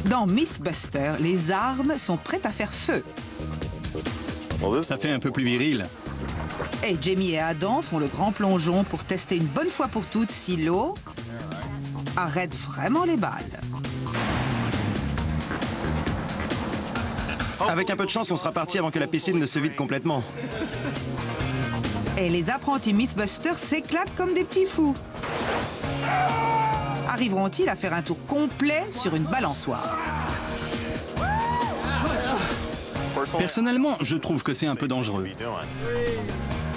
Dans Mythbuster, les armes sont prêtes à faire feu. Ça fait un peu plus viril. Et Jamie et Adam font le grand plongeon pour tester une bonne fois pour toutes si l'eau arrête vraiment les balles. Avec un peu de chance, on sera parti avant que la piscine ne se vide complètement. Et les apprentis Mythbusters s'éclatent comme des petits fous. Arriveront-ils à faire un tour complet sur une balançoire? Personnellement, je trouve que c'est un peu dangereux.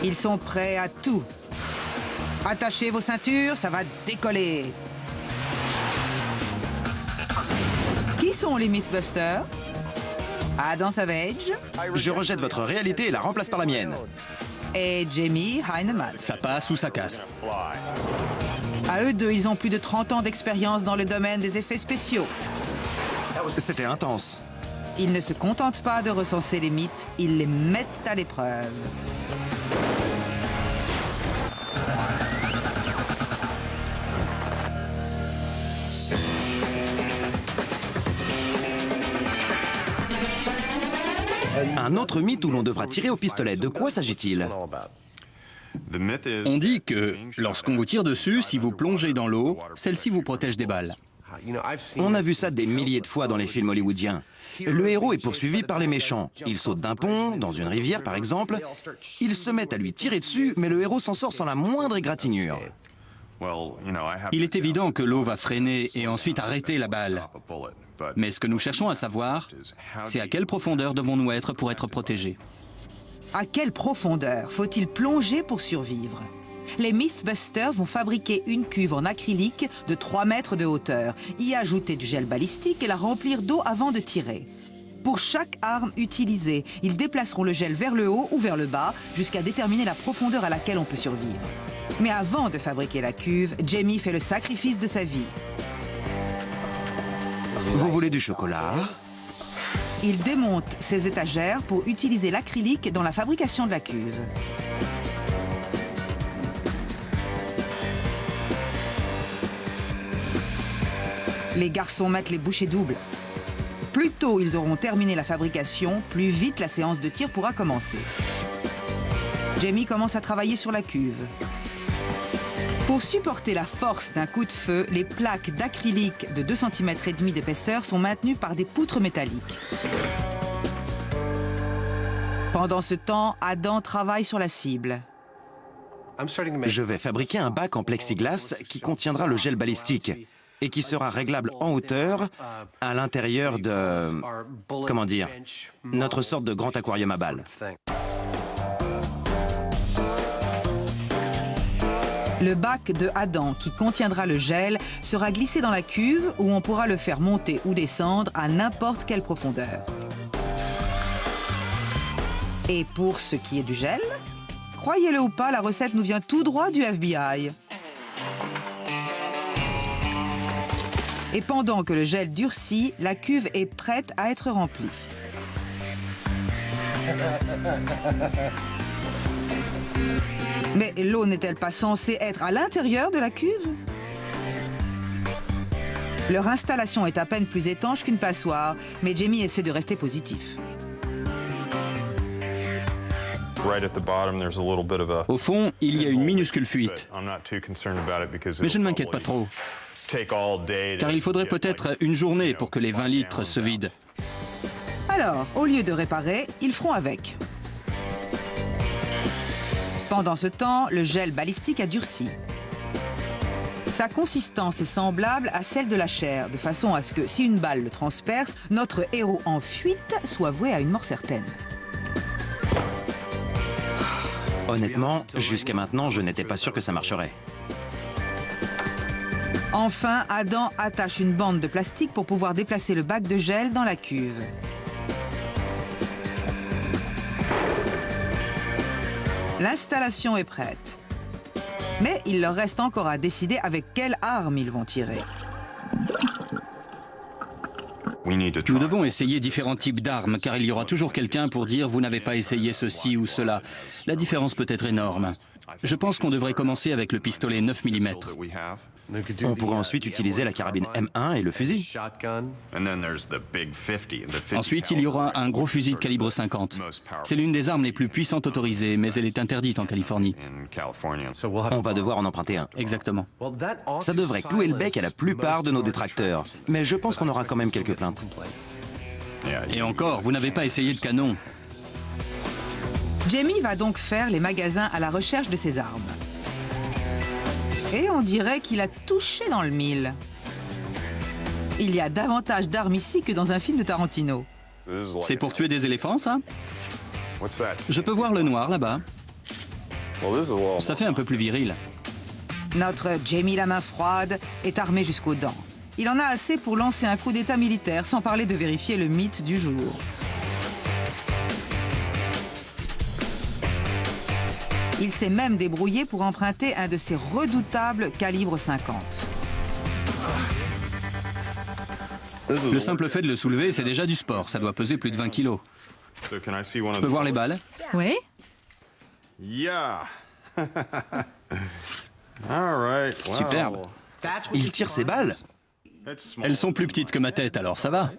Ils sont prêts à tout. Attachez vos ceintures, ça va décoller. Qui sont les Mythbusters? Adam Savage Je rejette votre réalité et la remplace par la mienne. et Jamie Heinemann. Ça passe ou ça casse. À eux deux, ils ont plus de 30 ans d'expérience dans le domaine des effets spéciaux. C'était intense. Ils ne se contentent pas de recenser les mythes, ils les mettent à l'épreuve. Un autre mythe où l'on devra tirer au pistolet. De quoi s'agit-il? On dit que lorsqu'on vous tire dessus, si vous plongez dans l'eau, celle-ci vous protège des balles. On a vu ça des milliers de fois dans les films hollywoodiens. Le héros est poursuivi par les méchants. Il saute d'un pont, dans une rivière par exemple. Ils se mettent à lui tirer dessus, mais le héros s'en sort sans la moindre égratignure. Il est évident que l'eau va freiner et ensuite arrêter la balle. Mais ce que nous cherchons à savoir, c'est à quelle profondeur devons-nous être pour être protégés. À quelle profondeur faut-il plonger pour survivre? Les Mythbusters vont fabriquer une cuve en acrylique de 3 mètres de hauteur, y ajouter du gel balistique et la remplir d'eau avant de tirer. Pour chaque arme utilisée, ils déplaceront le gel vers le haut ou vers le bas jusqu'à déterminer la profondeur à laquelle on peut survivre. Mais avant de fabriquer la cuve, Jamie fait le sacrifice de sa vie. Vous voulez du chocolat? Il démonte ses étagères pour utiliser l'acrylique dans la fabrication de la cuve. Les garçons mettent les bouchées doubles. Plus tôt ils auront terminé la fabrication, plus vite la séance de tir pourra commencer. Jamie commence à travailler sur la cuve. Pour supporter la force d'un coup de feu, les plaques d'acrylique de 2,5 cm d'épaisseur sont maintenues par des poutres métalliques. Pendant ce temps, Adam travaille sur la cible. Je vais fabriquer un bac en plexiglas qui contiendra le gel balistique et qui sera réglable en hauteur à l'intérieur de... comment dire? Notre sorte de grand aquarium à balles. Le bac de Adam qui contiendra le gel sera glissé dans la cuve où on pourra le faire monter ou descendre à n'importe quelle profondeur. Et pour ce qui est du gel, croyez-le ou pas, la recette nous vient tout droit du FBI. Et pendant que le gel durcit, la cuve est prête à être remplie. Mais l'eau n'est-elle pas censée être à l'intérieur de la cuve? Leur installation est à peine plus étanche qu'une passoire, mais Jamie essaie de rester positif. Au fond, il y a une minuscule fuite. Mais je ne m'inquiète pas trop. Car il faudrait peut-être une journée pour que les 20 litres se vident. Alors, au lieu de réparer, ils feront avec. Pendant ce temps, le gel balistique a durci. Sa consistance est semblable à celle de la chair, de façon à ce que, si une balle le transperce, notre héros en fuite soit voué à une mort certaine. Honnêtement, jusqu'à maintenant, je n'étais pas sûr que ça marcherait. Enfin, Adam attache une bande de plastique pour pouvoir déplacer le bac de gel dans la cuve. L'installation est prête. Mais il leur reste encore à décider avec quelle arme ils vont tirer. Nous devons essayer différents types d'armes, car il y aura toujours quelqu'un pour dire « vous n'avez pas essayé ceci ou cela ». La différence peut être énorme. Je pense qu'on devrait commencer avec le pistolet 9 mm. On pourrait ensuite utiliser la carabine M1 et le fusil. Ensuite, il y aura un gros fusil de calibre 50. C'est l'une des armes les plus puissantes autorisées, mais elle est interdite en Californie. On va devoir en emprunter un. Exactement. Ça devrait clouer le bec à la plupart de nos détracteurs. Mais je pense qu'on aura quand même quelques plaintes. Et encore, vous n'avez pas essayé de canon. Jamie va donc faire les magasins à la recherche de ses armes. Et on dirait qu'il a touché dans le mille. Il y a davantage d'armes ici que dans un film de Tarantino. C'est pour tuer des éléphants, ça? Je peux voir le noir, là-bas. Ça fait un peu plus viril. Notre Jamie la main froide est armé jusqu'aux dents. Il en a assez pour lancer un coup d'état militaire, sans parler de vérifier le mythe du jour. Il s'est même débrouillé pour emprunter un de ses redoutables calibres 50. Le simple fait de le soulever, c'est déjà du sport. Ça doit peser plus de 20 kilos. Je peux voir les balles? Oui? Superbe. Il tire ses balles? Elles sont plus petites que ma tête, alors ça va.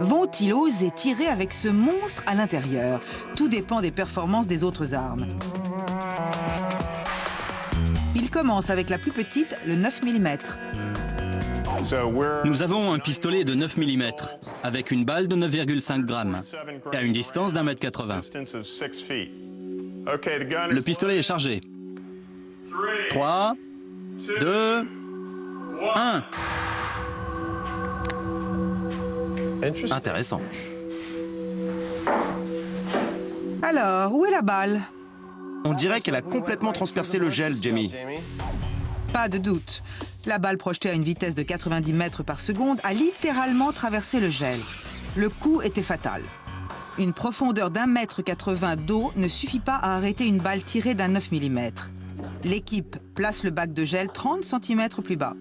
Vont-ils oser tirer avec ce monstre à l'intérieur? Tout dépend des performances des autres armes. Il commence avec la plus petite, le 9 mm. Nous avons un pistolet de 9 mm, avec une balle de 9,5 grammes, et à une distance d'1 m 80. Le pistolet est chargé. 3, 2, 1. Intéressant. Alors, où est la balle? On dirait qu'elle a complètement transpercé le gel, Jamie. Pas de doute. La balle projetée à une vitesse de 90 mètres par seconde a littéralement traversé le gel. Le coup était fatal. Une profondeur d'1 m 80 d'eau ne suffit pas à arrêter une balle tirée d'un 9 mm. L'équipe place le bac de gel 30 cm plus bas.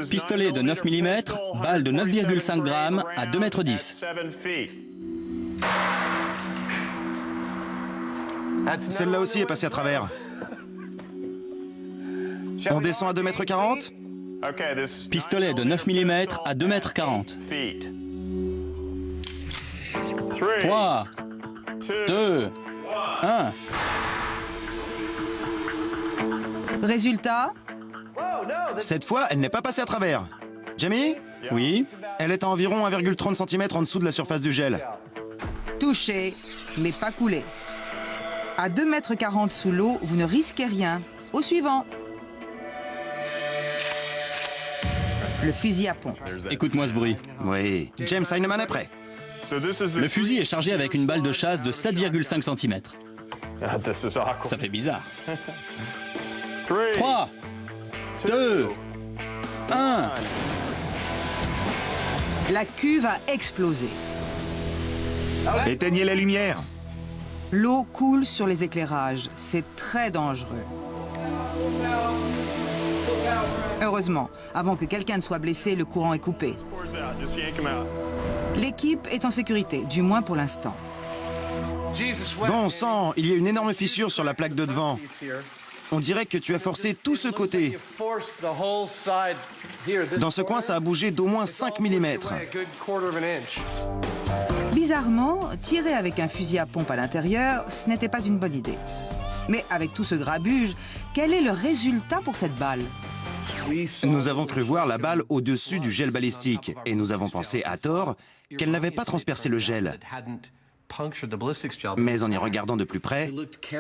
Pistolet de 9 mm, balle de 9,5 grammes à 2,10 m. Celle-là aussi est passée à travers. On descend à 2,40 m? Pistolet de 9 mm à 2,40 m. 3, 2, 1. Résultat? Cette fois, elle n'est pas passée à travers. Jamie? Oui. Elle est à environ 1,30 cm en dessous de la surface du gel. Touché, mais pas coulé. À 2,40 m sous l'eau, vous ne risquez rien. Au suivant. Le fusil à pompe. Écoute-moi ce bruit. Oui. James Heinemann est prêt. Le fusil est chargé avec une balle de chasse de 7,5 cm. Ça fait bizarre. 3, 2, 1. La cuve a explosé. Éteignez la lumière. L'eau coule sur les éclairages. C'est très dangereux. Heureusement, avant que quelqu'un ne soit blessé, le courant est coupé. L'équipe est en sécurité, du moins pour l'instant. Bon sang, il y a une énorme fissure sur la plaque de devant. On dirait que tu as forcé tout ce côté. Dans ce coin, ça a bougé d'au moins 5 mm. Bizarrement, tirer avec un fusil à pompe à l'intérieur, ce n'était pas une bonne idée. Mais avec tout ce grabuge, quel est le résultat pour cette balle? Nous avons cru voir la balle au-dessus du gel balistique et nous avons pensé à tort qu'elle n'avait pas transpercé le gel. Mais en y regardant de plus près,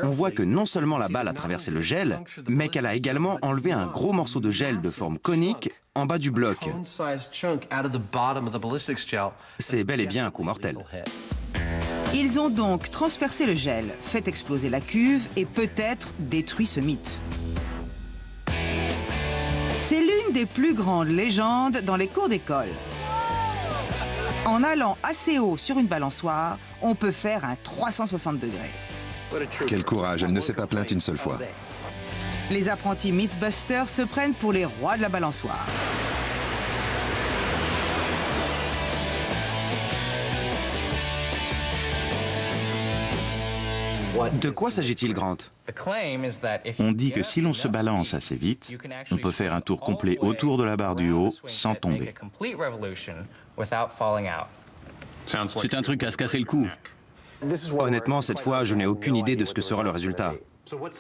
on voit que non seulement la balle a traversé le gel, mais qu'elle a également enlevé un gros morceau de gel de forme conique en bas du bloc. C'est bel et bien un coup mortel. Ils ont donc transpercé le gel, fait exploser la cuve et peut-être détruit ce mythe. C'est l'une des plus grandes légendes dans les cours d'école. En allant assez haut sur une balançoire, on peut faire un 360 degrés. Quel courage, elle ne s'est pas plainte une seule fois. Les apprentis Mythbusters se prennent pour les rois de la balançoire. De quoi s'agit-il, Grant? On dit que si l'on se balance assez vite, on peut faire un tour complet autour de la barre du haut sans tomber. C'est un truc à se casser le cou. Honnêtement, cette fois, je n'ai aucune idée de ce que sera le résultat.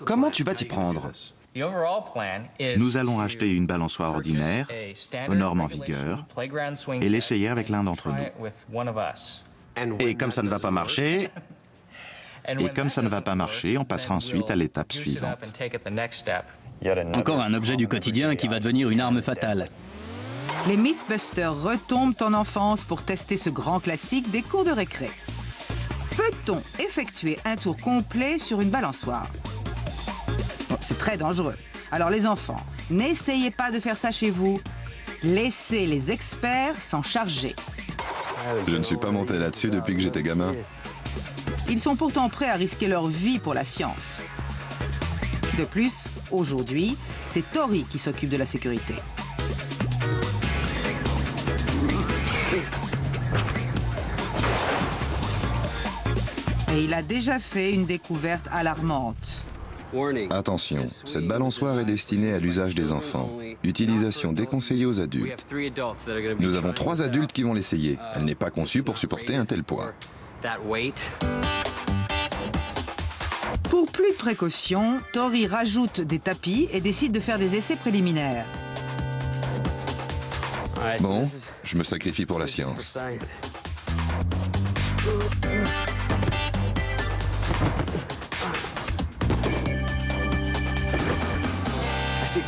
Comment tu vas t'y prendre? Nous allons acheter une balançoire ordinaire, aux normes en vigueur, et l'essayer avec l'un d'entre nous. Et comme ça ne va pas marcher, on passera ensuite à l'étape suivante. Encore un objet du quotidien qui va devenir une arme fatale. Les Mythbusters retombent en enfance pour tester ce grand classique des cours de récré. Peut-on effectuer un tour complet sur une balançoire? Bon, c'est très dangereux. Alors les enfants, n'essayez pas de faire ça chez vous. Laissez les experts s'en charger. Je ne suis pas monté là-dessus depuis que j'étais gamin. Ils sont pourtant prêts à risquer leur vie pour la science. De plus, aujourd'hui, c'est Tori qui s'occupe de la sécurité. Et il a déjà fait une découverte alarmante. Attention, cette balançoire est destinée à l'usage des enfants. Utilisation déconseillée aux adultes. Nous avons 3 adultes qui vont l'essayer. Elle n'est pas conçue pour supporter un tel poids. Pour plus de précaution, Tori rajoute des tapis et décide de faire des essais préliminaires. Bon, je me sacrifie pour la science.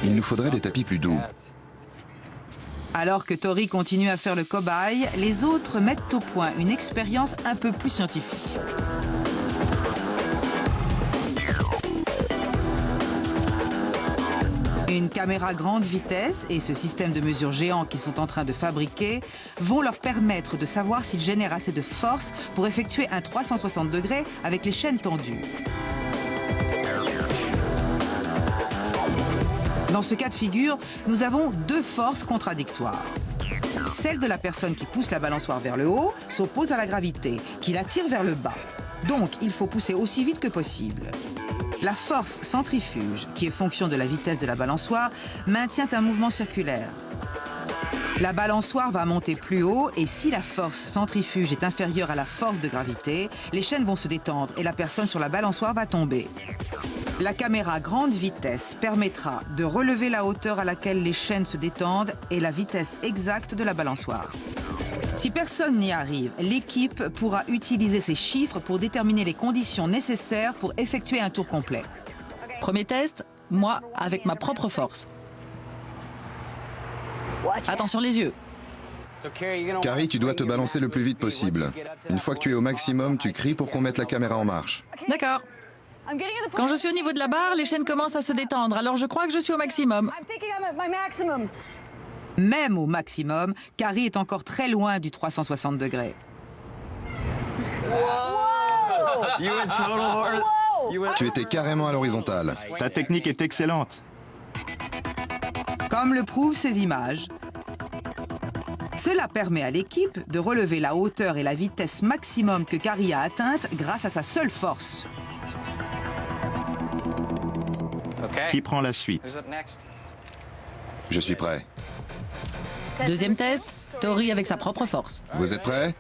Il nous faudrait des tapis plus doux. Alors que Tori continue à faire le cobaye, les autres mettent au point une expérience un peu plus scientifique. Une caméra grande vitesse et ce système de mesure géant qu'ils sont en train de fabriquer vont leur permettre de savoir s'ils génèrent assez de force pour effectuer un 360 degrés avec les chaînes tendues. Dans ce cas de figure, nous avons 2 forces contradictoires. Celle de la personne qui pousse la balançoire vers le haut s'oppose à la gravité, qui la tire vers le bas. Donc, il faut pousser aussi vite que possible. La force centrifuge, qui est fonction de la vitesse de la balançoire, maintient un mouvement circulaire. La balançoire va monter plus haut et si la force centrifuge est inférieure à la force de gravité, les chaînes vont se détendre et la personne sur la balançoire va tomber. La caméra grande vitesse permettra de relever la hauteur à laquelle les chaînes se détendent et la vitesse exacte de la balançoire. Si personne n'y arrive, l'équipe pourra utiliser ces chiffres pour déterminer les conditions nécessaires pour effectuer un tour complet. Premier test, moi avec ma propre force. Attention les yeux. Carrie, tu dois te balancer le plus vite possible. Une fois que tu es au maximum, tu cries pour qu'on mette la caméra en marche. D'accord. Quand je suis au niveau de la barre, les chaînes commencent à se détendre, alors je crois que je suis au maximum. Même au maximum, Carrie est encore très loin du 360 degrés. Tu étais carrément à l'horizontale. Ta technique est excellente. Comme le prouvent ces images, cela permet à l'équipe de relever la hauteur et la vitesse maximum que Carrie a atteinte grâce à sa seule force. Qui prend la suite? Je suis prêt. Deuxième test, Tori avec sa propre force. Vous êtes prêts?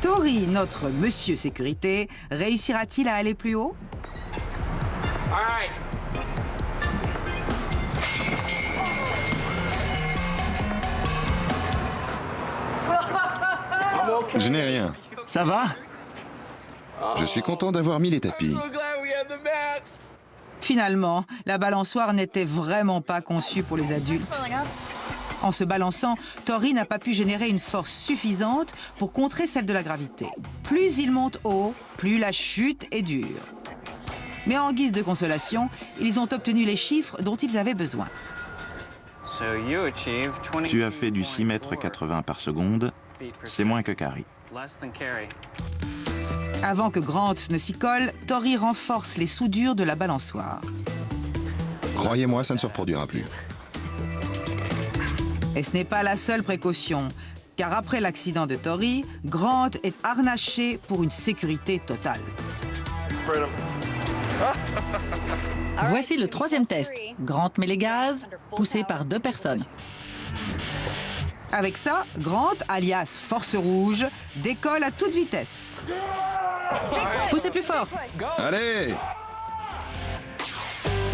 Tori, notre monsieur sécurité, réussira-t-il à aller plus haut? Je n'ai rien. Ça va? Je suis content d'avoir mis les tapis. Finalement, la balançoire n'était vraiment pas conçue pour les adultes. En se balançant, Tori n'a pas pu générer une force suffisante pour contrer celle de la gravité. Plus il monte haut, plus la chute est dure. Mais en guise de consolation, ils ont obtenu les chiffres dont ils avaient besoin. Tu as fait du 6,80 mètres par seconde. C'est moins que Carrie. Avant que Grant ne s'y colle, Tori renforce les soudures de la balançoire. Croyez-moi, ça ne se reproduira plus. Et ce n'est pas la seule précaution, car après l'accident de Tori, Grant est harnaché pour une sécurité totale. Voici le troisième test. Grant met les gaz, poussé par 2 personnes. Avec ça, Grant, alias Force Rouge, décolle à toute vitesse. Poussez plus fort. Allez!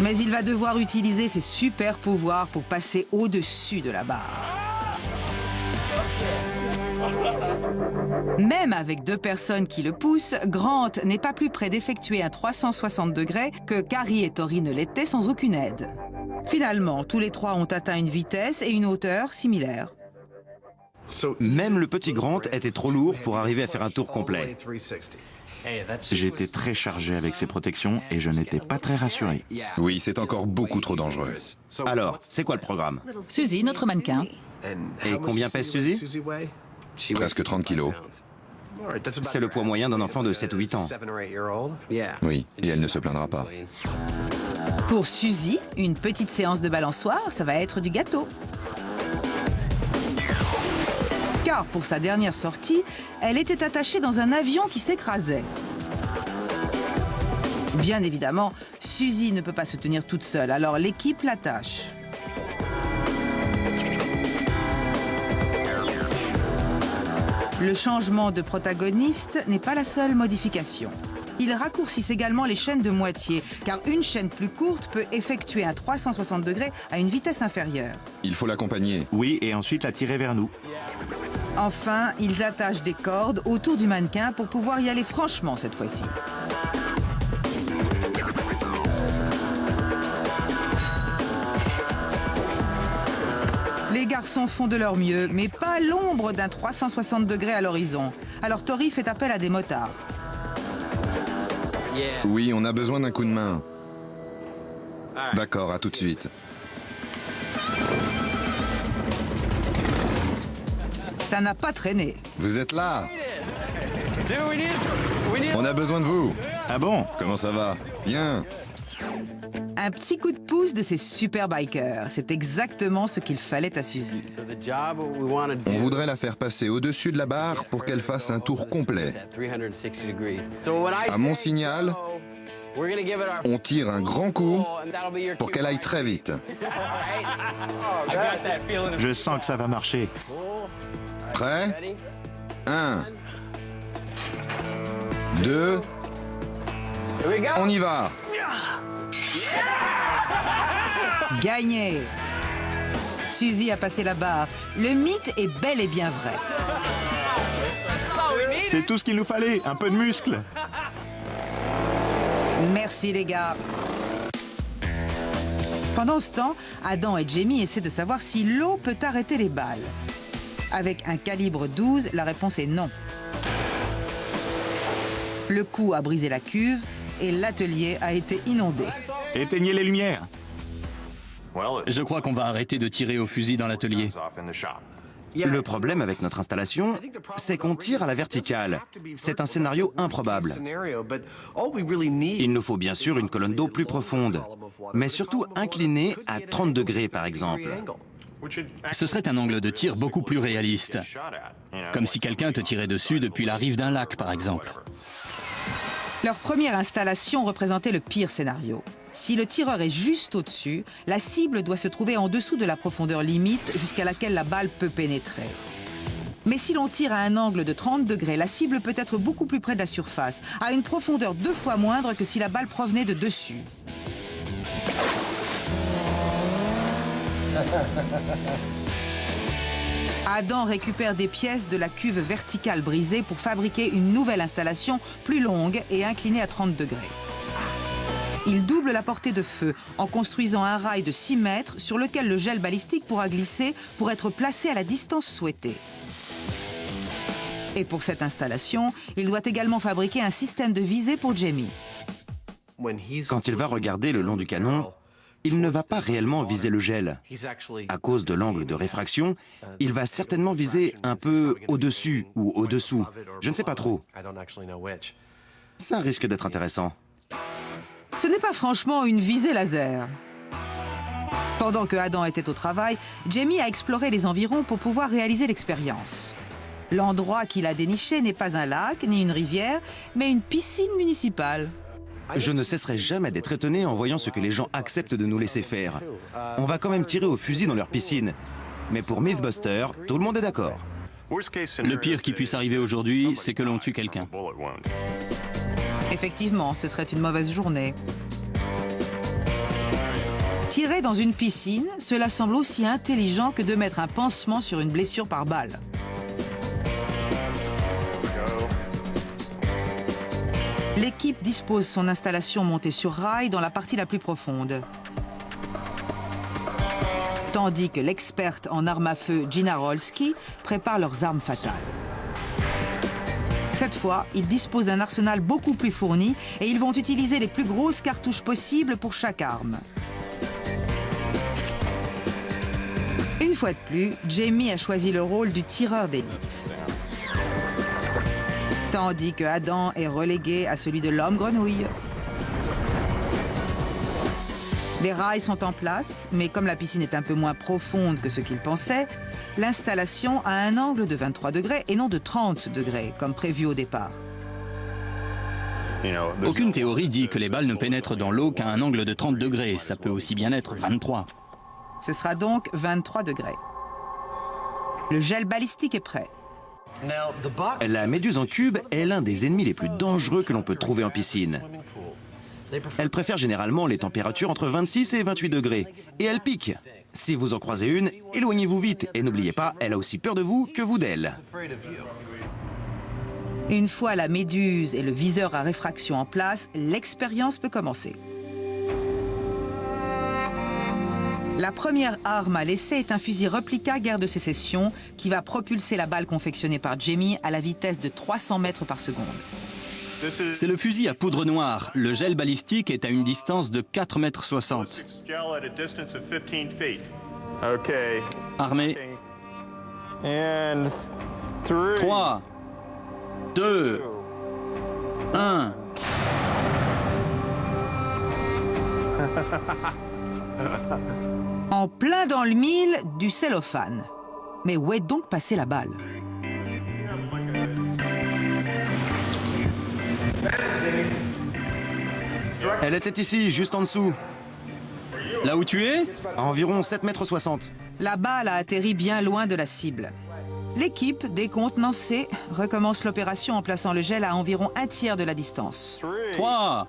Mais il va devoir utiliser ses super pouvoirs pour passer au-dessus de la barre. Même avec 2 personnes qui le poussent, Grant n'est pas plus près d'effectuer un 360 degrés que Carrie et Tori ne l'étaient sans aucune aide. Finalement, tous les 3 ont atteint une vitesse et une hauteur similaires. Même le petit Grant était trop lourd pour arriver à faire un tour complet. J'étais très chargé avec ces protections et je n'étais pas très rassuré. Oui, c'est encore beaucoup trop dangereux. Alors, c'est quoi le programme? Suzy, notre mannequin. Et combien pèse Suzy? Presque 30 kilos. C'est le poids moyen d'un enfant de 7 ou 8 ans. Oui, et elle ne se plaindra pas. Pour Suzy, une petite séance de balançoire, ça va être du gâteau. Car pour sa dernière sortie, elle était attachée dans un avion qui s'écrasait. Bien évidemment, Suzy ne peut pas se tenir toute seule, alors l'équipe l'attache. Le changement de protagoniste n'est pas la seule modification. Ils raccourcissent également les chaînes de moitié, car une chaîne plus courte peut effectuer un 360 degrés à une vitesse inférieure. Il faut l'accompagner. Oui, et ensuite la tirer vers nous. Enfin, ils attachent des cordes autour du mannequin pour pouvoir y aller franchement cette fois-ci. Les garçons font de leur mieux, mais pas l'ombre d'un 360 degrés à l'horizon. Alors Tori fait appel à des motards. Oui, on a besoin d'un coup de main. D'accord, à tout de suite. Ça n'a pas traîné. Vous êtes là? On a besoin de vous. Ah bon? Comment ça va? Bien. Un petit coup de pouce de ces super bikers. C'est exactement ce qu'il fallait à Suzy. On voudrait la faire passer au-dessus de la barre pour qu'elle fasse un tour complet. À mon signal, on tire un grand coup pour qu'elle aille très vite. Je sens que ça va marcher. Prêt? 1, 2, on y va! Gagné! Suzy a passé la barre. Le mythe est bel et bien vrai. C'est tout ce qu'il nous fallait, un peu de muscle. Merci les gars. Pendant ce temps, Adam et Jamie essaient de savoir si l'eau peut arrêter les balles. Avec un calibre 12, la réponse est non. Le coup a brisé la cuve et l'atelier a été inondé. Éteignez les lumières. Je crois qu'on va arrêter de tirer au fusil dans l'atelier. Le problème avec notre installation, c'est qu'on tire à la verticale. C'est un scénario improbable. Il nous faut bien sûr une colonne d'eau plus profonde, mais surtout inclinée à 30 degrés par exemple. Ce serait un angle de tir beaucoup plus réaliste. Comme si quelqu'un te tirait dessus depuis la rive d'un lac, par exemple. Leur première installation représentait le pire scénario. Si le tireur est juste au-dessus, la cible doit se trouver en dessous de la profondeur limite jusqu'à laquelle la balle peut pénétrer. Mais si l'on tire à un angle de 30 degrés, la cible peut être beaucoup plus près de la surface, à une profondeur 2 fois moindre que si la balle provenait de dessus. Adam récupère des pièces de la cuve verticale brisée pour fabriquer une nouvelle installation plus longue et inclinée à 30 degrés. Il double la portée de feu en construisant un rail de 6 mètres sur lequel le gel balistique pourra glisser pour être placé à la distance souhaitée. Et pour cette installation, il doit également fabriquer un système de visée pour Jamie. Quand il va regarder le long du canon, il ne va pas réellement viser le gel. À cause de l'angle de réfraction, il va certainement viser un peu au-dessus ou au-dessous. Je ne sais pas trop. Ça risque d'être intéressant. Ce n'est pas franchement une visée laser. Pendant que Adam était au travail, Jamie a exploré les environs pour pouvoir réaliser l'expérience. L'endroit qu'il a déniché n'est pas un lac ni une rivière, mais une piscine municipale. Je ne cesserai jamais d'être étonné en voyant ce que les gens acceptent de nous laisser faire. On va quand même tirer au fusil dans leur piscine. Mais pour Mythbusters, tout le monde est d'accord. Le pire qui puisse arriver aujourd'hui, c'est que l'on tue quelqu'un. Effectivement, ce serait une mauvaise journée. Tirer dans une piscine, cela semble aussi intelligent que de mettre un pansement sur une blessure par balle. L'équipe dispose son installation montée sur rail dans la partie la plus profonde. Tandis que l'experte en armes à feu Gina Rolski prépare leurs armes fatales. Cette fois, ils disposent d'un arsenal beaucoup plus fourni et ils vont utiliser les plus grosses cartouches possibles pour chaque arme. Une fois de plus, Jamie a choisi le rôle du tireur d'élite. Tandis que Adam est relégué à celui de l'homme-grenouille. Les rails sont en place, mais comme la piscine est un peu moins profonde que ce qu'ils pensaient, l'installation a un angle de 23 degrés et non de 30 degrés, comme prévu au départ. Aucune théorie dit que les balles ne pénètrent dans l'eau qu'à un angle de 30 degrés. Ça peut aussi bien être 23. Ce sera donc 23 degrés. Le gel balistique est prêt. La méduse en cube est l'un des ennemis les plus dangereux que l'on peut trouver en piscine. Elle préfère généralement les températures entre 26 et 28 degrés. Et elle pique. Si vous en croisez une, éloignez-vous vite. Et n'oubliez pas, elle a aussi peur de vous que vous d'elle. Une fois la méduse et le viseur à réfraction en place, l'expérience peut commencer. La première arme à l'essai est un fusil réplica guerre de sécession qui va propulser la balle confectionnée par Jamie à la vitesse de 300 mètres par seconde. C'est le fusil à poudre noire. Le gel balistique est à une distance de 4,60 m. Armé. 3, 2, 1. En plein dans le mille du cellophane. Mais où est donc passée la balle? Elle était ici, juste en dessous. Là où tu es? À environ 7,60 m. La balle a atterri bien loin de la cible. L'équipe, décontenancée, recommence l'opération en plaçant le gel à environ un tiers de la distance. 3,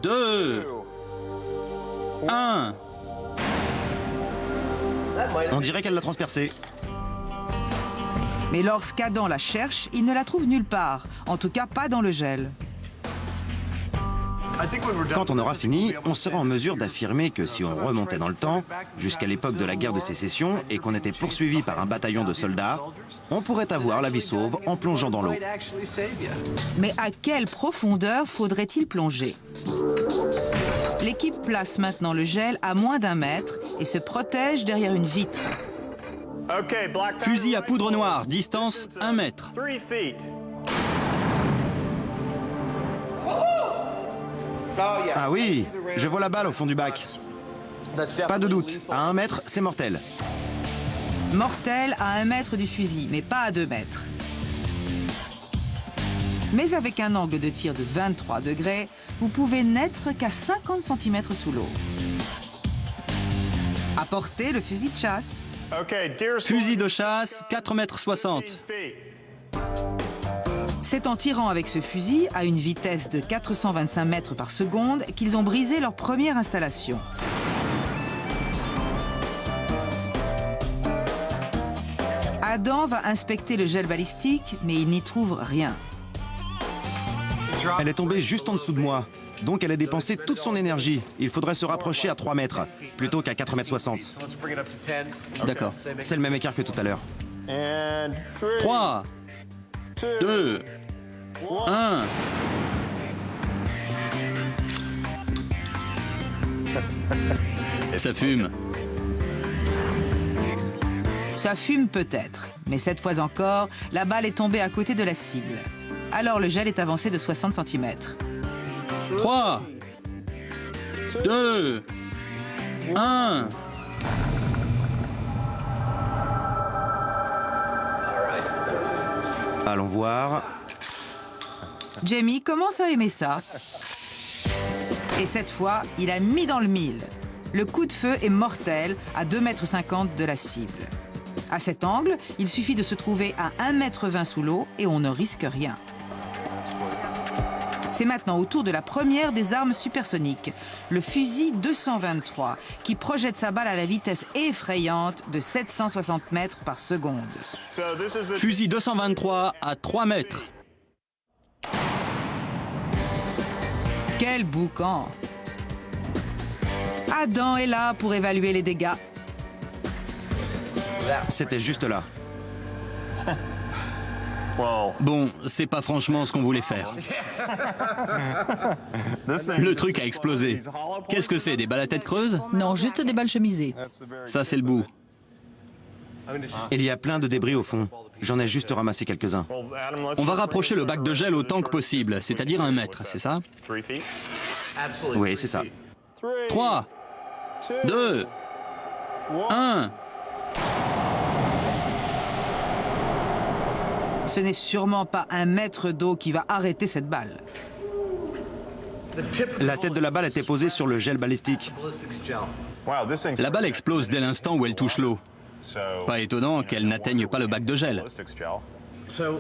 2, 1. On dirait qu'elle l'a transpercée. Mais lorsqu'Adam la cherche, il ne la trouve nulle part. En tout cas, pas dans le gel. Quand on aura fini, on sera en mesure d'affirmer que si on remontait dans le temps, jusqu'à l'époque de la guerre de sécession, et qu'on était poursuivi par un bataillon de soldats, on pourrait avoir la vie sauve en plongeant dans l'eau. Mais à quelle profondeur faudrait-il plonger? L'équipe place maintenant le gel à moins d'1 mètre et se protège derrière une vitre. Fusil à poudre noire, distance 1 mètre. Ah oui, je vois la balle au fond du bac. Pas de doute, à 1 mètre, c'est mortel. Mortel à 1 mètre du fusil, mais pas à 2 mètres. Mais avec un angle de tir de 23 degrés, vous pouvez n'être qu'à 50 cm sous l'eau. Apportez le fusil de chasse. Fusil de chasse, 4,60 m. C'est en tirant avec ce fusil, à une vitesse de 425 mètres par seconde, qu'ils ont brisé leur première installation. Adam va inspecter le gel balistique, mais il n'y trouve rien. Elle est tombée juste en dessous de moi, donc elle a dépensé toute son énergie. Il faudrait se rapprocher à 3 mètres, plutôt qu'à 4,60 m. D'accord. C'est le même écart que tout à l'heure. 3, 2, 1. Ça fume. Ça fume peut-être, mais cette fois encore, la balle est tombée à côté de la cible. Alors le gel est avancé de 60 cm. 3, 2, 1. Allons voir. Jamie commence à aimer ça. Et cette fois, il a mis dans le mille. Le coup de feu est mortel à 2,50 m de la cible. À cet angle, il suffit de se trouver à 1,20 m sous l'eau et on ne risque rien. C'est maintenant au tour de la première des armes supersoniques, le fusil 223, qui projette sa balle à la vitesse effrayante de 760 mètres par seconde. Fusil 223 à 3 mètres. Quel boucan! Adam est là pour évaluer les dégâts. C'était juste là. Bon, c'est pas franchement ce qu'on voulait faire. Le truc a explosé. Qu'est-ce que c'est, des balles à tête creuse? Non, juste des balles chemisées. Ça, c'est le bout. Il y a plein de débris au fond. J'en ai juste ramassé quelques-uns. On va rapprocher le bac de gel autant que possible, c'est-à-dire 1 mètre, c'est ça? Oui, c'est ça. 3, 2, 1... Ce n'est sûrement pas 1 mètre d'eau qui va arrêter cette balle. La tête de la balle était posée sur le gel balistique. La balle explose dès l'instant où elle touche l'eau. Pas étonnant qu'elle n'atteigne pas le bac de gel.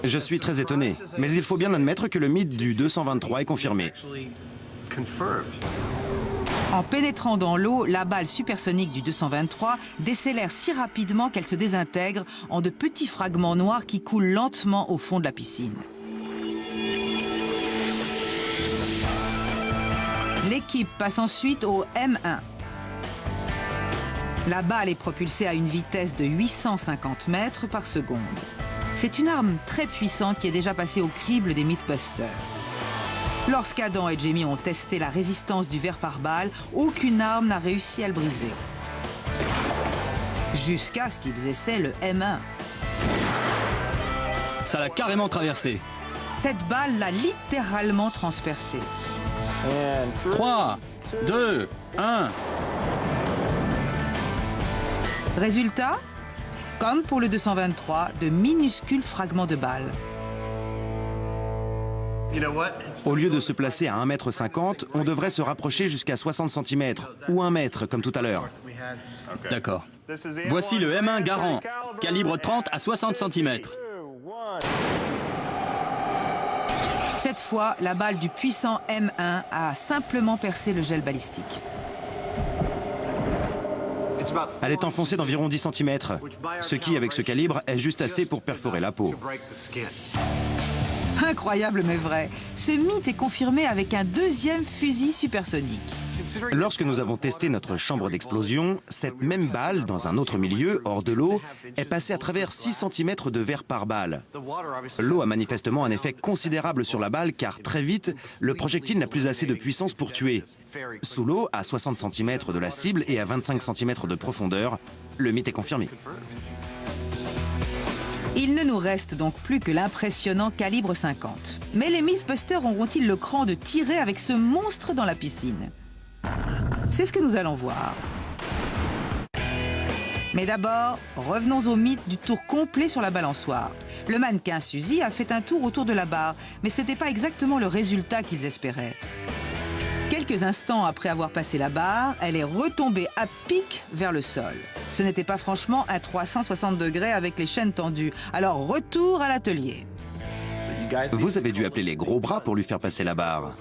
Je suis très étonné, mais il faut bien admettre que le mythe du 223 est confirmé. En pénétrant dans l'eau, la balle supersonique du 223 décélère si rapidement qu'elle se désintègre en de petits fragments noirs qui coulent lentement au fond de la piscine. L'équipe passe ensuite au M1. La balle est propulsée à une vitesse de 850 mètres par seconde. C'est une arme très puissante qui est déjà passée au crible des Mythbusters. Lorsqu'Adam et Jamie ont testé la résistance du verre par balle, aucune arme n'a réussi à le briser. Jusqu'à ce qu'ils essaient le M1. Ça l'a carrément traversé. Cette balle l'a littéralement transpercé. 3, 2, 1... Résultat, comme pour le 223, de minuscules fragments de balles. Au lieu de se placer à 1,50 m, on devrait se rapprocher jusqu'à 60 cm, ou 1 mètre, comme tout à l'heure. D'accord. Voici le M1 Garand, calibre 30 à 60 cm. Cette fois, la balle du puissant M1 a simplement percé le gel balistique. Elle est enfoncée d'environ 10 cm, ce qui, avec ce calibre, est juste assez pour perforer la peau. Incroyable mais vrai, ce mythe est confirmé avec un deuxième fusil supersonique. Lorsque nous avons testé notre chambre d'explosion, cette même balle, dans un autre milieu, hors de l'eau, est passée à travers 6 cm de verre par balle. L'eau a manifestement un effet considérable sur la balle car très vite, le projectile n'a plus assez de puissance pour tuer. Sous l'eau, à 60 cm de la cible et à 25 cm de profondeur, le mythe est confirmé. Il ne nous reste donc plus que l'impressionnant calibre 50. Mais les Mythbusters auront-ils le cran de tirer avec ce monstre dans la piscine? C'est ce que nous allons voir. Mais d'abord, revenons au mythe du tour complet sur la balançoire. Le mannequin Suzy a fait un tour autour de la barre, mais ce n'était pas exactement le résultat qu'ils espéraient. Quelques instants après avoir passé la barre, elle est retombée à pic vers le sol. Ce n'était pas franchement un 360 degrés avec les chaînes tendues. Alors retour à l'atelier. Vous avez dû appeler les gros bras pour lui faire passer la barre.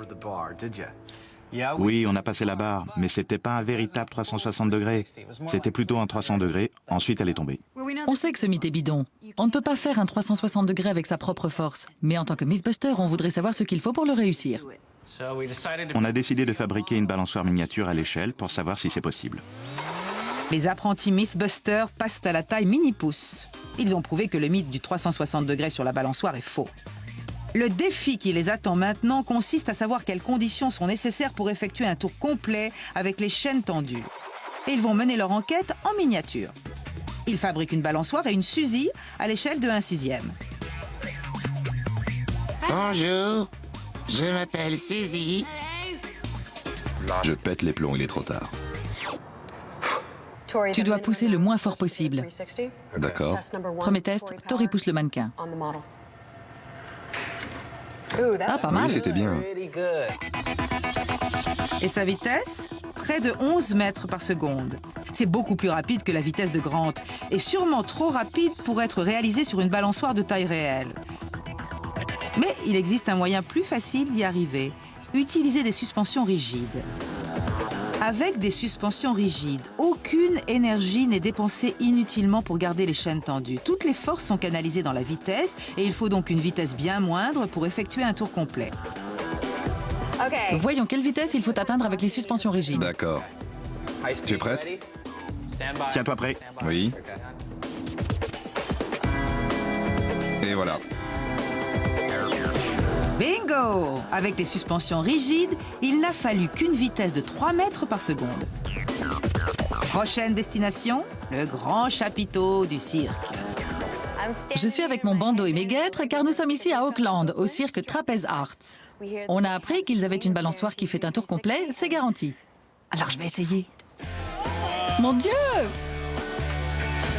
Oui, on a passé la barre, mais c'était pas un véritable 360 degrés. C'était plutôt un 300 degrés. Ensuite, elle est tombée. On sait que ce mythe est bidon. On ne peut pas faire un 360 degrés avec sa propre force. Mais en tant que Mythbuster, on voudrait savoir ce qu'il faut pour le réussir. On a décidé de fabriquer une balançoire miniature à l'échelle pour savoir si c'est possible. Les apprentis Mythbusters passent à la taille mini-pouce. Ils ont prouvé que le mythe du 360 degrés sur la balançoire est faux. Le défi qui les attend maintenant consiste à savoir quelles conditions sont nécessaires pour effectuer un tour complet avec les chaînes tendues. Et ils vont mener leur enquête en miniature. Ils fabriquent une balançoire et une Suzy à l'échelle de 1/6. Bonjour, je m'appelle Suzy. Je pète les plombs, il est trop tard. Tu dois pousser le moins fort possible. D'accord. Premier test, Tori pousse le mannequin. Ah, pas mal. Oui, c'était bien. Et sa vitesse? Près de 11 mètres par seconde. C'est beaucoup plus rapide que la vitesse de Grant, et sûrement trop rapide pour être réalisé sur une balançoire de taille réelle. Mais il existe un moyen plus facile d'y arriver. Utiliser des suspensions rigides. Avec des suspensions rigides, aucune énergie n'est dépensée inutilement pour garder les chaînes tendues. Toutes les forces sont canalisées dans la vitesse et il faut donc une vitesse bien moindre pour effectuer un tour complet. Voyons quelle vitesse il faut atteindre avec les suspensions rigides. D'accord. Tu es prête? Tiens-toi prêt. Oui. Et voilà. Bingo! Avec les suspensions rigides, il n'a fallu qu'une vitesse de 3 mètres par seconde. Prochaine destination, le grand chapiteau du cirque. Je suis avec mon bandeau et mes guêtres car nous sommes ici à Auckland, au cirque Trapeze Arts. On a appris qu'ils avaient une balançoire qui fait un tour complet, c'est garanti. Alors je vais essayer. Mon Dieu!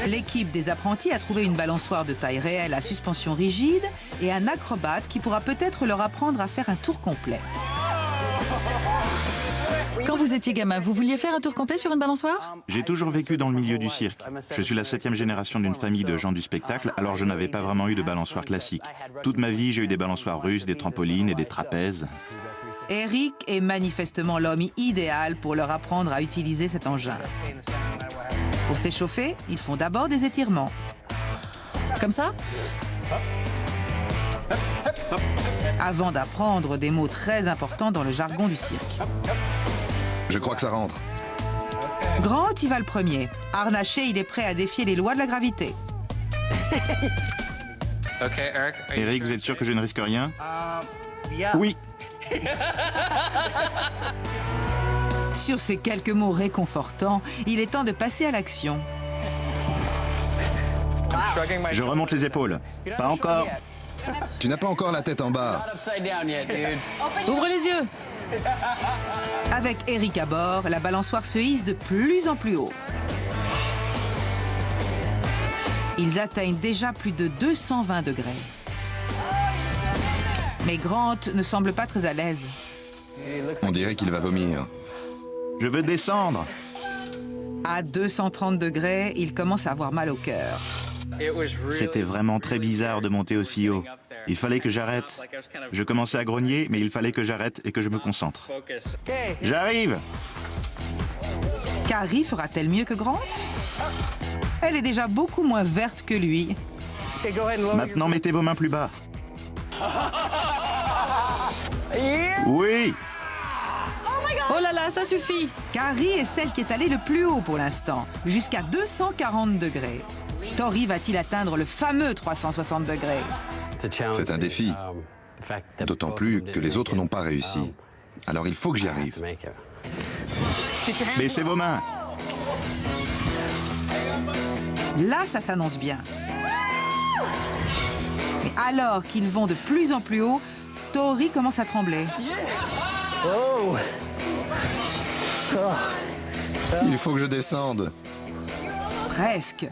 L'équipe des apprentis a trouvé une balançoire de taille réelle à suspension rigide et un acrobate qui pourra peut-être leur apprendre à faire un tour complet. Quand vous étiez gamin, vous vouliez faire un tour complet sur une balançoire? J'ai toujours vécu dans le milieu du cirque. Je suis la 7e génération d'une famille de gens du spectacle, alors je n'avais pas vraiment eu de balançoire classique. Toute ma vie, j'ai eu des balançoires russes, des trampolines et des trapèzes. Eric est manifestement l'homme idéal pour leur apprendre à utiliser cet engin. Pour s'échauffer, ils font d'abord des étirements. Comme ça? Avant d'apprendre des mots très importants dans le jargon du cirque. Je crois que ça rentre. Grant y va le premier. Harnaché, il est prêt à défier les lois de la gravité. Eric, vous êtes sûr que je ne risque rien? Oui. Sur ces quelques mots réconfortants, il est temps de passer à l'action. Je remonte les épaules. Pas encore. Tu n'as pas encore la tête en bas. Ouvre les yeux! Avec Eric à bord, la balançoire se hisse de plus en plus haut. Ils atteignent déjà plus de 220 degrés. Mais Grant ne semble pas très à l'aise. On dirait qu'il va vomir. Je veux descendre. À 230 degrés, il commence à avoir mal au cœur. C'était vraiment très bizarre de monter aussi haut. Il fallait que j'arrête. Je commençais à grogner, mais il fallait que j'arrête et que je me concentre. J'arrive! Carrie fera-t-elle mieux que Grant? Elle est déjà beaucoup moins verte que lui. Maintenant, mettez vos mains plus bas. Oui! Oh là là, ça suffit! Carrie est celle qui est allée le plus haut pour l'instant, jusqu'à 240 degrés. Tori va-t-il atteindre le fameux 360 degrés? C'est un défi. D'autant plus que les autres n'ont pas réussi. Alors il faut que j'y arrive. Baissez vos mains. Là, ça s'annonce bien. Mais alors qu'ils vont de plus en plus haut, Tori commence à trembler. Il faut que je descende. Presque.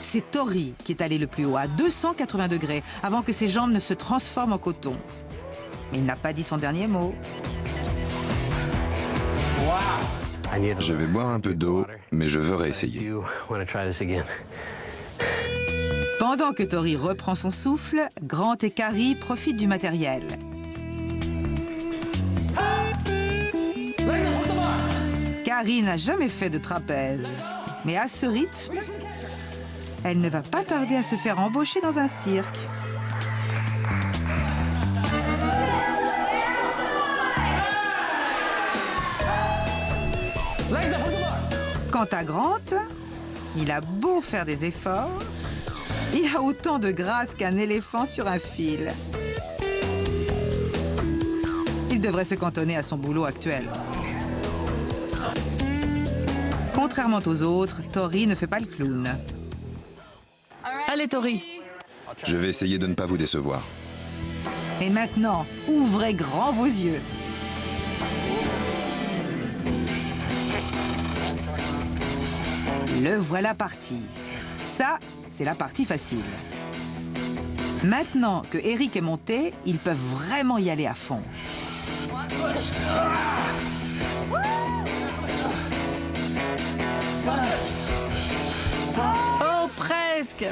C'est Tori qui est allé le plus haut, à 280 degrés, avant que ses jambes ne se transforment en coton. Mais il n'a pas dit son dernier mot. Je vais boire un peu d'eau, mais je veux réessayer. Pendant que Tori reprend son souffle, Grant et Carrie profitent du matériel. Carrie n'a jamais fait de trapèze, mais à ce rythme, elle ne va pas tarder à se faire embaucher dans un cirque. Quant à Grant, il a beau faire des efforts, il a autant de grâce qu'un éléphant sur un fil. Il devrait se cantonner à son boulot actuel. Contrairement aux autres, Tori ne fait pas le clown. Allez, Tori. Je vais essayer de ne pas vous décevoir. Et maintenant, ouvrez grand vos yeux. Le voilà parti. Ça, c'est la partie facile. Maintenant que Eric est monté, ils peuvent vraiment y aller à fond. Oh, presque.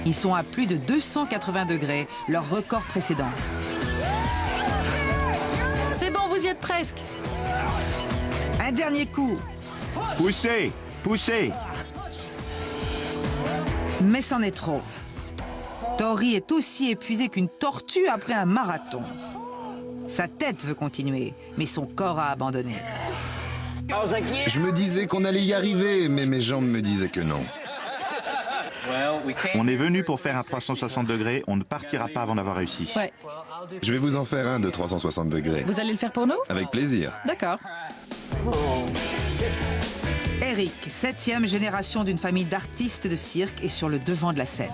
Ils sont à plus de 280 degrés, leur record précédent. C'est bon, vous y êtes presque. Un dernier coup, Poussez, poussez. mais c'en est trop. Tori est aussi épuisé qu'une tortue après un marathon. Sa tête veut continuer, mais son corps a abandonné. Je me disais qu'on allait y arriver, mais mes jambes me disaient que non. On est venu pour faire un 360 degrés, on ne partira pas avant d'avoir réussi. Ouais. Je vais vous en faire un de 360 degrés. Vous allez le faire pour nous? Avec plaisir. D'accord. Eric, 7e génération d'une famille d'artistes de cirque, est sur le devant de la scène.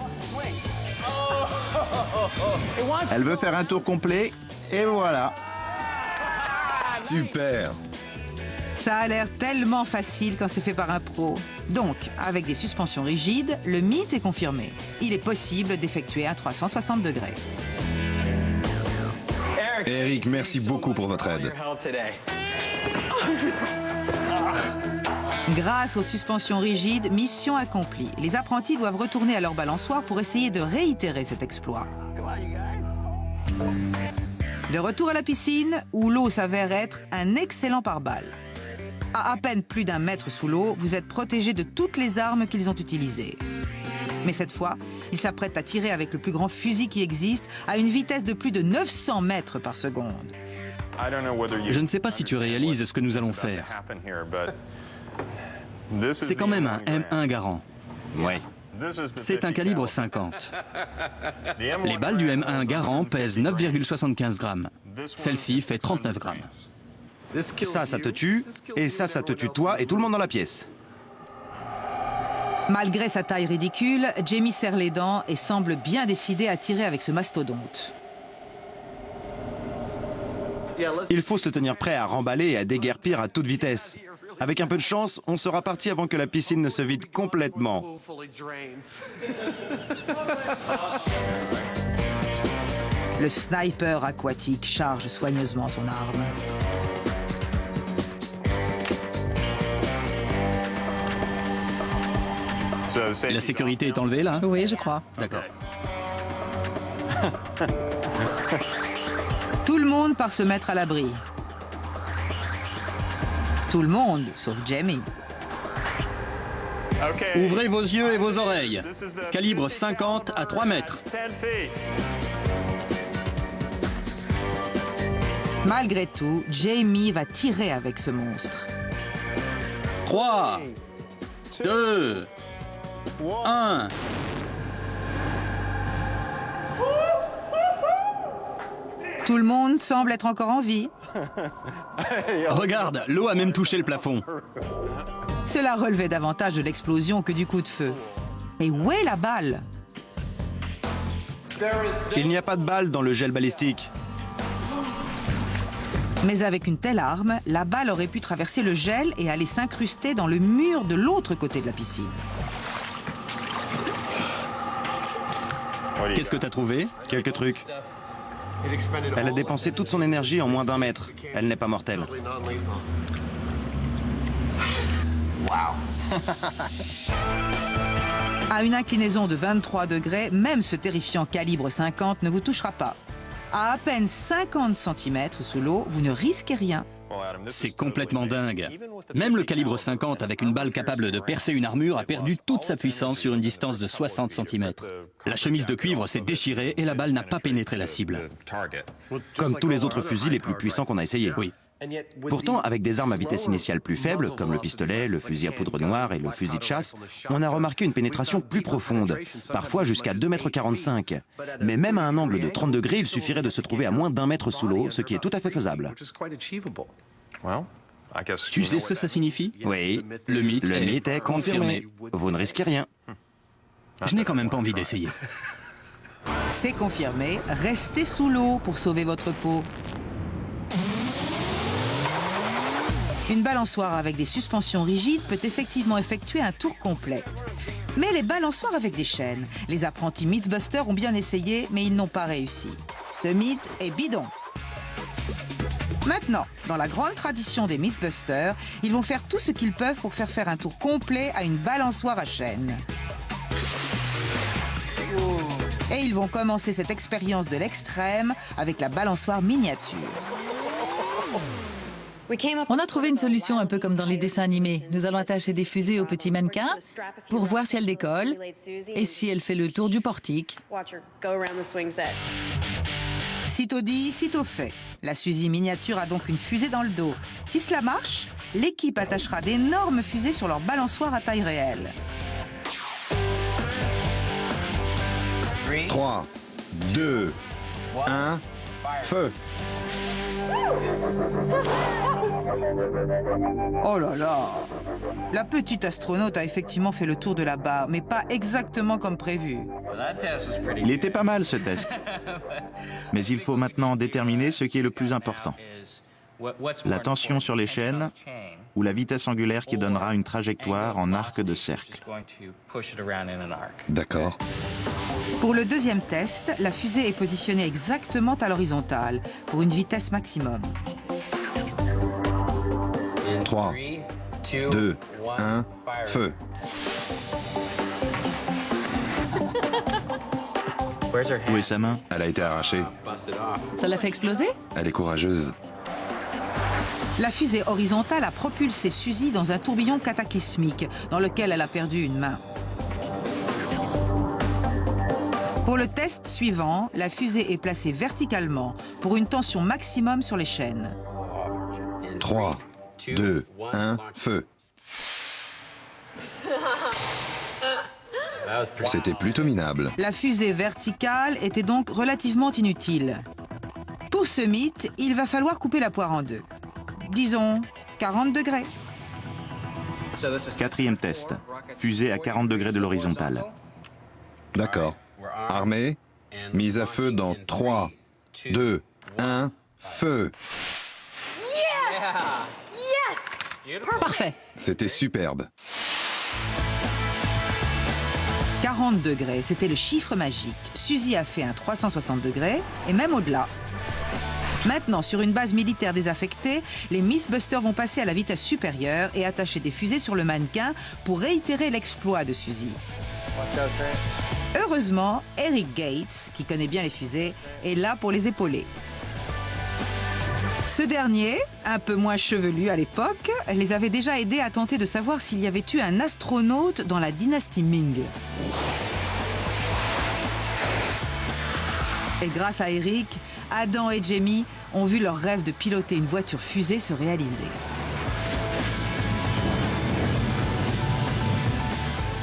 Elle veut faire un tour complet, et voilà. Super! Ça a l'air tellement facile quand c'est fait par un pro. Donc, avec des suspensions rigides, le mythe est confirmé. Il est possible d'effectuer un 360 degrés. Eric, merci beaucoup pour votre aide. Grâce aux suspensions rigides, mission accomplie. Les apprentis doivent retourner à leur balançoire pour essayer de réitérer cet exploit. De retour à la piscine, où l'eau s'avère être un excellent pare-balles. À peine plus d'1 mètre sous l'eau, vous êtes protégé de toutes les armes qu'ils ont utilisées. Mais cette fois, ils s'apprêtent à tirer avec le plus grand fusil qui existe à une vitesse de plus de 900 mètres par seconde. Je ne sais pas si tu réalises ce que nous allons faire. C'est quand même un M1 Garand. Ouais. C'est un calibre 50. Les balles du M1 Garand pèsent 9,75 grammes. Celle-ci fait 39 grammes. Ça te tue, et ça te tue toi et tout le monde dans la pièce. Malgré sa taille ridicule, Jamie serre les dents et semble bien décidé à tirer avec ce mastodonte. Il faut se tenir prêt à remballer et à déguerpir à toute vitesse. Avec un peu de chance, on sera parti avant que la piscine ne se vide complètement. Le sniper aquatique charge soigneusement son arme. La sécurité est enlevée là? Oui, je crois. D'accord. Tout le monde part se mettre à l'abri. Tout le monde, sauf Jamie. Ouvrez vos yeux et vos oreilles. Calibre 50 à 3 mètres. Malgré tout, Jamie va tirer avec ce monstre. 3, 2, 1. Tout le monde semble être encore en vie. Regarde, l'eau a même touché le plafond. Cela relevait davantage de l'explosion que du coup de feu. Et où est la balle? Il n'y a pas de balle dans le gel balistique. Mais avec une telle arme, la balle aurait pu traverser le gel et aller s'incruster dans le mur de l'autre côté de la piscine. Qu'est-ce que t'as trouvé? Quelques trucs. Elle a dépensé toute son énergie en moins d'1 mètre. Elle n'est pas mortelle. À une inclinaison de 23 degrés, même ce terrifiant calibre 50 ne vous touchera pas. À peine 50 cm sous l'eau, vous ne risquez rien. C'est complètement dingue. Même le calibre 50 avec une balle capable de percer une armure a perdu toute sa puissance sur une distance de 60 cm. La chemise de cuivre s'est déchirée et la balle n'a pas pénétré la cible. Comme tous les autres fusils les plus puissants qu'on a essayés. Oui. Pourtant, avec des armes à vitesse initiale plus faible, comme le pistolet, le fusil à poudre noire et le fusil de chasse, on a remarqué une pénétration plus profonde, parfois jusqu'à 2,45 m. Mais même à un angle de 30 degrés, il suffirait de se trouver à moins d'1 mètre sous l'eau, ce qui est tout à fait faisable. Tu sais ce que ça signifie? Oui, Le mythe est confirmé. Vous ne risquez rien. Je n'ai quand même pas envie d'essayer. C'est confirmé, restez sous l'eau pour sauver votre peau. Une balançoire avec des suspensions rigides peut effectivement effectuer un tour complet. Mais les balançoires avec des chaînes, les apprentis Mythbusters ont bien essayé, mais ils n'ont pas réussi. Ce mythe est bidon. Maintenant, dans la grande tradition des Mythbusters, ils vont faire tout ce qu'ils peuvent pour faire un tour complet à une balançoire à chaîne. Et ils vont commencer cette expérience de l'extrême avec la balançoire miniature. On a trouvé une solution un peu comme dans les dessins animés. Nous allons attacher des fusées au petit mannequin pour voir si elle décolle et si elle fait le tour du portique. Sitôt dit, sitôt fait. La Suzy miniature a donc une fusée dans le dos. Si cela marche, l'équipe attachera d'énormes fusées sur leur balançoire à taille réelle. 3, 2, 1, feu! Oh là là! La petite astronaute a effectivement fait le tour de la barre, mais pas exactement comme prévu. Il était pas mal ce test. Mais il faut maintenant déterminer ce qui est le plus important. La tension sur les chaînes ou la vitesse angulaire qui donnera une trajectoire en arc de cercle. D'accord. Pour le deuxième test, la fusée est positionnée exactement à l'horizontale, pour une vitesse maximum. 3, 2, 1, feu! Où est sa main? Elle a été arrachée. Ça l'a fait exploser? Elle est courageuse. La fusée horizontale a propulsé Suzy dans un tourbillon cataclysmique, dans lequel elle a perdu une main. Pour le test suivant, la fusée est placée verticalement pour une tension maximum sur les chaînes. 3, 2, 1, feu! C'était plutôt minable. La fusée verticale était donc relativement inutile. Pour ce mythe, il va falloir couper la poire en deux. Disons 40 degrés. Quatrième test. Fusée à 40 degrés de l'horizontale. D'accord. Armée, mise à feu dans 3, 2, 1, feu! Parfait. C'était superbe. 40 degrés, c'était le chiffre magique. Suzy a fait un 360 degrés, et même au-delà. Maintenant, sur une base militaire désaffectée, les Mythbusters vont passer à la vitesse supérieure et attacher des fusées sur le mannequin pour réitérer l'exploit de Suzy. Heureusement, Eric Gates, qui connaît bien les fusées, est là pour les épauler. Ce dernier, un peu moins chevelu à l'époque, les avait déjà aidés à tenter de savoir s'il y avait eu un astronaute dans la dynastie Ming. Et grâce à Eric, Adam et Jamie ont vu leur rêve de piloter une voiture fusée se réaliser.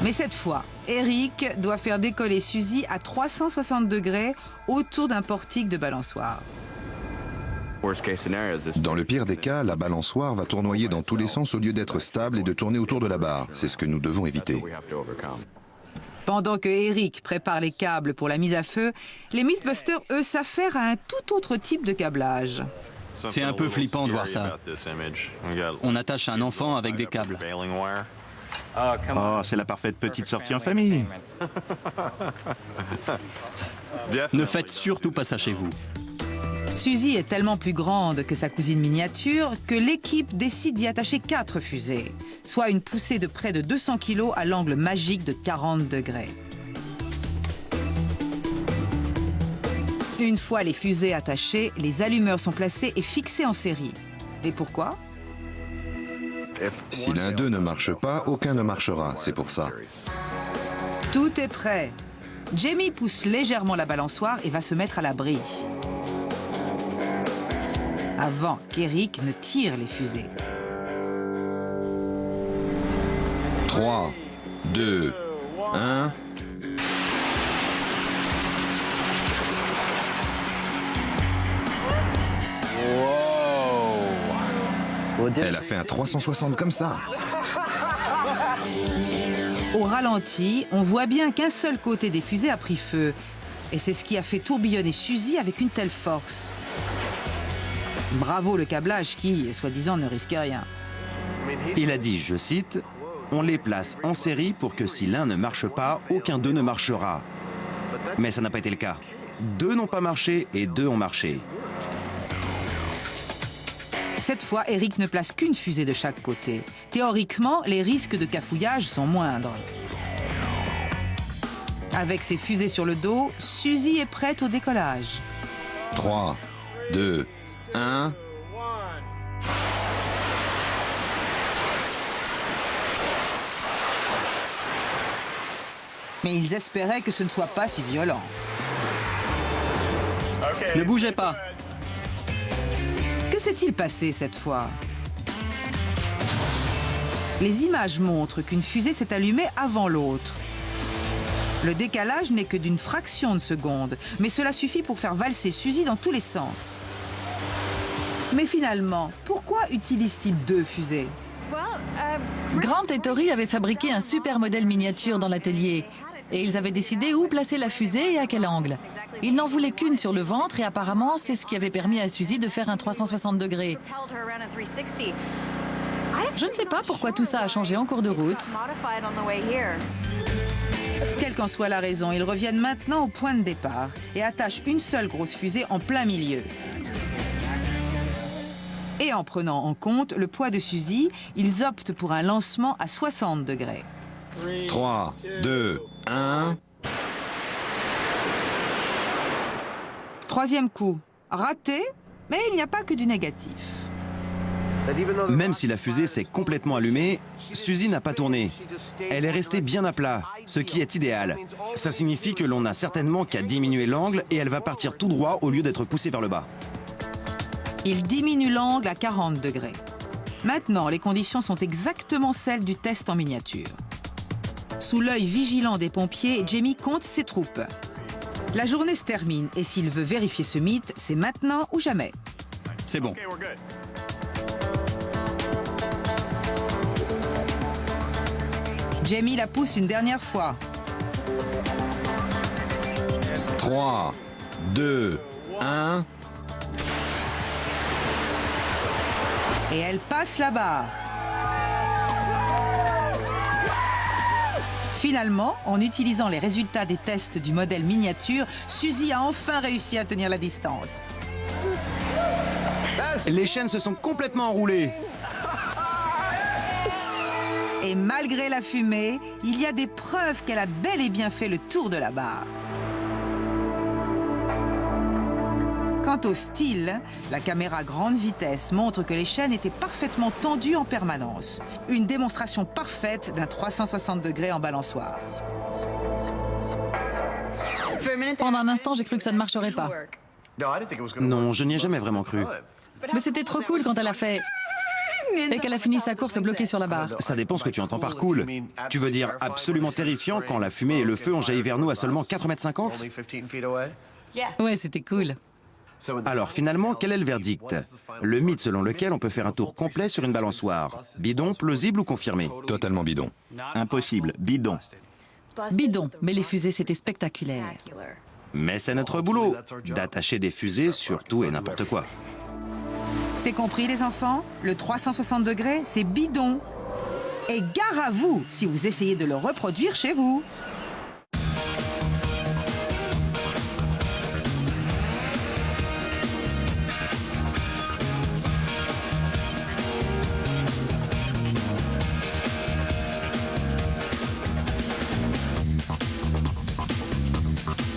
Mais cette fois, Eric doit faire décoller Suzy à 360 degrés autour d'un portique de balançoire. Dans le pire des cas, la balançoire va tournoyer dans tous les sens au lieu d'être stable et de tourner autour de la barre. C'est ce que nous devons éviter. Pendant que Eric prépare les câbles pour la mise à feu, les Mythbusters, eux, s'affairent à un tout autre type de câblage. C'est un peu flippant de voir ça. On attache un enfant avec des câbles. Oh, c'est la parfaite petite sortie en famille. Ne faites surtout pas ça chez vous. Suzy est tellement plus grande que sa cousine miniature que l'équipe décide d'y attacher 4 fusées, soit une poussée de près de 200 kg à l'angle magique de 40 degrés. Une fois les fusées attachées, les allumeurs sont placés et fixés en série. Et pourquoi? Si l'un d'eux ne marche pas, aucun ne marchera. C'est pour ça. Tout est prêt. Jamie pousse légèrement la balançoire et va se mettre à l'abri. Avant qu'Eric ne tire les fusées. 3, 2, 1... Elle a fait un 360 comme ça. Au ralenti, on voit bien qu'un seul côté des fusées a pris feu. Et c'est ce qui a fait tourbillonner Suzy avec une telle force. Bravo le câblage qui, soi-disant, ne risquait rien. Il a dit, je cite, « On les place en série pour que si l'un ne marche pas, aucun d'eux ne marchera. » Mais ça n'a pas été le cas. 2 n'ont pas marché et 2 ont marché. Cette fois, Eric ne place qu'une fusée de chaque côté. Théoriquement, les risques de cafouillage sont moindres. Avec ses fusées sur le dos, Suzy est prête au décollage. 3, 2, 1... Mais ils espéraient que ce ne soit pas si violent. Ne bougez pas. Que s'est-il passé cette fois? Les images montrent qu'une fusée s'est allumée avant l'autre. Le décalage n'est que d'une fraction de seconde, mais cela suffit pour faire valser Suzy dans tous les sens. Mais finalement, pourquoi utilisent-ils 2 fusées? Grant et Tori avaient fabriqué un super modèle miniature dans l'atelier. Et ils avaient décidé où placer la fusée et à quel angle. Ils n'en voulaient qu'une sur le ventre et apparemment, c'est ce qui avait permis à Suzy de faire un 360 degrés. Je ne sais pas pourquoi tout ça a changé en cours de route. Quelle qu'en soit la raison, ils reviennent maintenant au point de départ et attachent une seule grosse fusée en plein milieu. Et en prenant en compte le poids de Suzy, ils optent pour un lancement à 60 degrés. 3, 2, 1... Troisième coup, raté, mais il n'y a pas que du négatif. Même si la fusée s'est complètement allumée, Suzy n'a pas tourné. Elle est restée bien à plat, ce qui est idéal. Ça signifie que l'on n'a certainement qu'à diminuer l'angle et elle va partir tout droit au lieu d'être poussée vers le bas. Il diminue l'angle à 40 degrés. Maintenant, les conditions sont exactement celles du test en miniature. Sous l'œil vigilant des pompiers, Jamie compte ses troupes. La journée se termine et s'il veut vérifier ce mythe, c'est maintenant ou jamais. C'est bon. Jamie la pousse une dernière fois. 3, 2, 1... Et elle passe la barre. Finalement, en utilisant les résultats des tests du modèle miniature, Suzy a enfin réussi à tenir la distance. Les chaînes se sont complètement enroulées. Et malgré la fumée, il y a des preuves qu'elle a bel et bien fait le tour de la barre. Quant au style, la caméra grande vitesse montre que les chaînes étaient parfaitement tendues en permanence. Une démonstration parfaite d'un 360 degrés en balançoire. Pendant un instant, j'ai cru que ça ne marcherait pas. Non, je n'y ai jamais vraiment cru. Mais c'était trop cool quand elle a fait... Et qu'elle a fini sa course bloquée sur la barre. Ça dépend ce que tu entends par cool. Tu veux dire absolument terrifiant quand la fumée et le feu ont jailli vers nous à seulement 4,50 m? Ouais, c'était cool. Alors finalement, quel est le verdict? Le mythe selon lequel on peut faire un tour complet sur une balançoire. Bidon, plausible ou confirmé? Totalement bidon. Impossible, bidon. Bidon, mais les fusées, c'était spectaculaire. Mais c'est notre boulot, d'attacher des fusées sur tout et n'importe quoi. C'est compris les enfants? Le 360 degrés, c'est bidon. Et gare à vous si vous essayez de le reproduire chez vous.